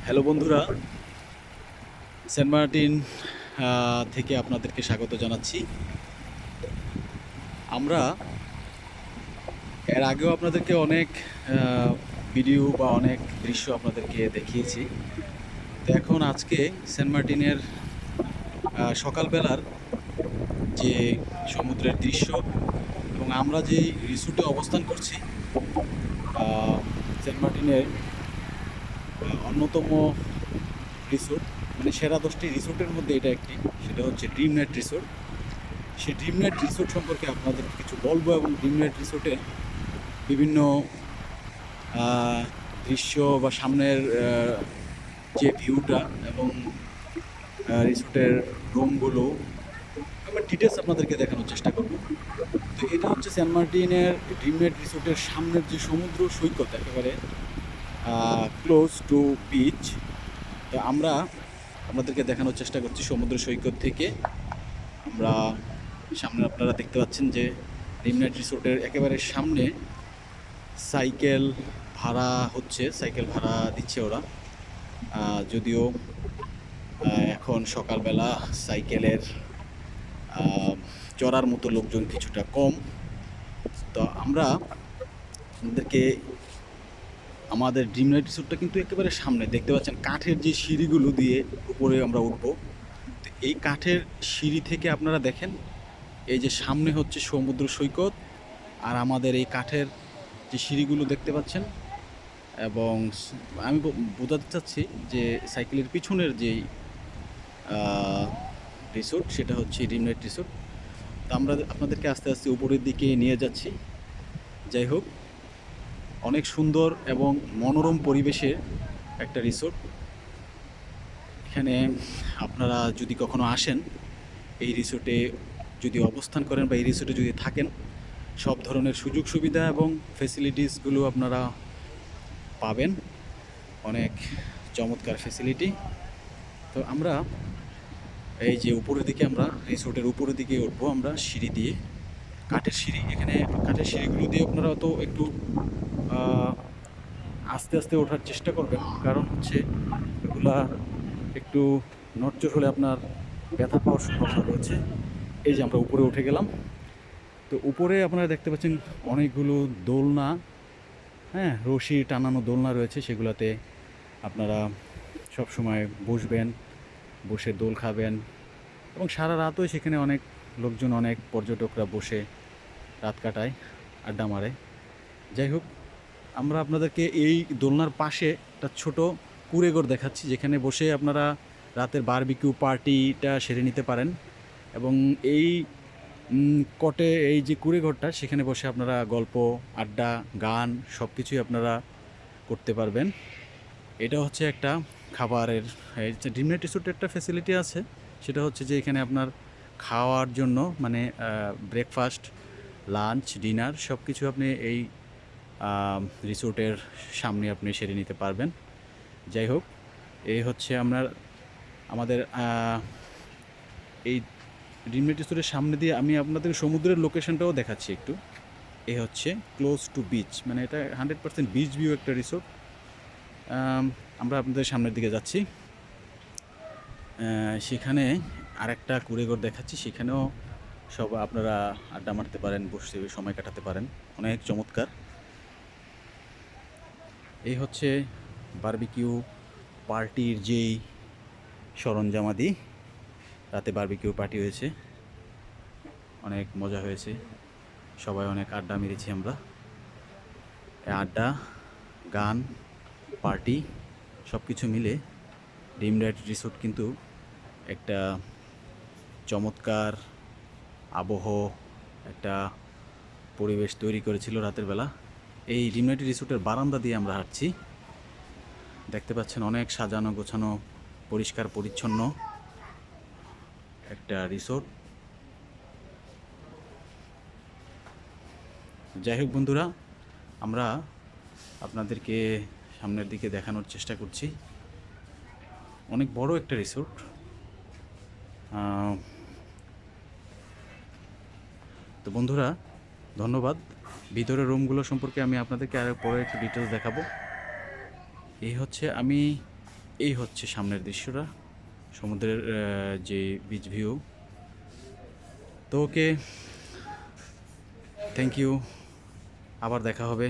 Hello বন্ধুরা, Saint Martin থেকে আপনাদেরকে স্বাগত জানাচ্ছি। আমরা এর আগেও আপনাদেরকে অনেক ভিডিও বা অনেক দৃশ্য আপনাদেরকে দেখিয়েছি। তো এখন আজকে সেন্ট মার্টিনের সকালবেলার যে সমুদ্রের দৃশ্য এবং আমরা যেই রিসোর্টে অবস্থান করছি, সেন্ট মার্টিনের অন্যতম রিসোর্ট, মানে সেরা 10টি রিসোর্টের মধ্যে এটা একটি। সেটা হচ্ছে ড্রিম নাইট রিসোর্ট। সেই ড্রিম নাইট রিসোর্ট সম্পর্কে আপনাদের কিছু বলবো এবং ড্রিম নাইট রিসোর্টের বিভিন্ন দৃশ্য বা সামনের যে ভিউটা এবং রিসোর্টের রুমগুলো আমরা ডিটেলস আপনাদেরকে দেখানোর চেষ্টা করব। তো এটা হচ্ছে সেন্ট মার্টিনের ড্রিম নাইট রিসোর্টের সামনের যে সমুদ্র সৈকত, একেবারে ক্লোজ টু বিচ। তো আমরা আপনাদেরকে দেখানোর চেষ্টা করছি সমুদ্র সৈকত থেকে। আমরা সামনে আপনারা দেখতে পাচ্ছেন যে ড্রিম নাইট রিসোর্টের একেবারে সামনে সাইকেল ভাড়া হচ্ছে, সাইকেল ভাড়া দিচ্ছে ওরা। যদিও এখন সকালবেলা সাইকেলের চড়ার মতো লোকজন কিছুটা কম। তো আমরা আমাদেরকে আমাদের ড্রিম নাইট রিসোর্টটা কিন্তু একেবারে সামনে দেখতে পাচ্ছেন, কাঠের যে সিঁড়িগুলো দিয়ে উপরে আমরা উঠবো। তো এই কাঠের সিঁড়ি থেকে আপনারা দেখেন, এই যে সামনে হচ্ছে সমুদ্র সৈকত, আর আমাদের এই কাঠের যে সিঁড়িগুলো দেখতে পাচ্ছেন। এবং আমি বোঝাতে চাচ্ছি যে সাইকেলের পিছনের যেই রিসোর্ট, সেটা হচ্ছে ড্রিম নাইট রিসোর্ট। তো আমরা আপনাদেরকে আস্তে আস্তে উপরের দিকে নিয়ে যাচ্ছি। যাই হোক, অনেক সুন্দর এবং মনোরম পরিবেশের একটা রিসোর্ট। এখানে আপনারা যদি কখনো আসেন, এই রিসোর্টে যদি অবস্থান করেন বা এই রিসোর্টে যদি থাকেন, সব ধরনের সুযোগ সুবিধা এবং ফেসিলিটিসগুলো আপনারা পাবেন। অনেক চমৎকার ফেসিলিটি। তো আমরা এই যে উপরের দিকে, আমরা রিসোর্টের উপরের দিকে উঠবো আমরা সিঁড়ি দিয়ে, কাঠের সিঁড়ি। এখানে কাঠের সিঁড়িগুলো দিয়ে আপনারা তো একটু আস্তে আস্তে ওঠার চেষ্টা করবেন, কারণ হচ্ছে এগুলা একটু নড়চড় হলে আপনার ব্যথা পাওয়ার সম্ভাবনা রয়েছে। এই যে আমরা উপরে উঠে গেলাম। তো উপরে আপনারা দেখতে পাচ্ছেন অনেকগুলো দোলনা, হ্যাঁ, রশি টানানো দোলনা রয়েছে। সেগুলোতে আপনারা সব সময় বসবেন, বসে দোল খাবেন এবং সারা রাতও সেখানে অনেক লোকজন, অনেক পর্যটকরা বসে রাত কাটায়, আড্ডা মারে। যাই হোক, আমরা আপনাদেরকে এই দোলনার পাশে একটা ছোট কুঁড়েঘর দেখাচ্ছি, যেখানে বসে আপনারা রাতের বারবিকিউ পার্টিটা সেরে নিতে পারেন। এবং এই কটে, এই যে কুঁড়েঘরটা, সেখানে বসে আপনারা গল্প, আড্ডা, গান সব কিছুই আপনারা করতে পারবেন। এটা হচ্ছে একটা খাবারের, ড্রিম নাইট রিসোর্টের একটা ফ্যাসিলিটি আছে। সেটা হচ্ছে যে এখানে আপনার খাওয়ার জন্য, মানে ব্রেকফাস্ট, লাঞ্চ, ডিনার সব কিছু আপনি এই রিসোর্টের সামনে আপনি সেরে নিতে পারবেন। যাই হোক, এই হচ্ছে আমাদের এই ড্রিম নাইট রিসোর্টের সামনে দিয়ে আমি আপনাদের সমুদ্রের লোকেশনটাও দেখাচ্ছি একটু। এই হচ্ছে ক্লোজ টু বিচ, মানে এটা 100% বিচ ভিউ একটা রিসোর্ট। আমরা আপনাদের সামনের দিকে যাচ্ছি। সেখানে আরেকটা কুঁড়েঘর দেখাচ্ছি, সেখানেও সব আপনারা আড্ডা মারতে পারেন, বসে সময় কাটাতে পারেন। অনেক চমৎকার। এই হচ্ছে বারবিকিউ পার্টির যেই সরঞ্জামাদি। রাতে বারবিকিউ পার্টি হয়েছে, অনেক মজা হয়েছে, সবাই অনেক আড্ডা মেরেছি আমরা। আড্ডা, গান, পার্টি সব কিছু মিলে ড্রিম নাইট রিসোর্ট কিন্তু একটা চমৎকার আবহ, একটা পরিবেশ তৈরি করেছিল রাতের বেলা। এই ড্রিম নাইট রিসোর্টের বারান্দা দিয়ে আমরা হাঁটছি। দেখতে পাচ্ছেন অনেক সাজানো গোছানো, পরিষ্কার পরিচ্ছন্ন একটা রিসোর্ট। যাই হোক বন্ধুরা, আমরা আপনাদেরকে সামনের দিকে দেখানোর চেষ্টা করছি। অনেক বড় একটা রিসোর্ট। তো বন্ধুরা, ধন্যবাদ। ভিতরের রুমগুলো সম্পর্কে আমি আপনাদেরকে আরও পরে একটু ডিটেলস দেখাবো। এই হচ্ছে, আমি এই হচ্ছে সামনের দৃশ্যটা, সমুদ্রের যে বিচ ভিউ। তো ওকে, থ্যাংক ইউ, আবার দেখা হবে।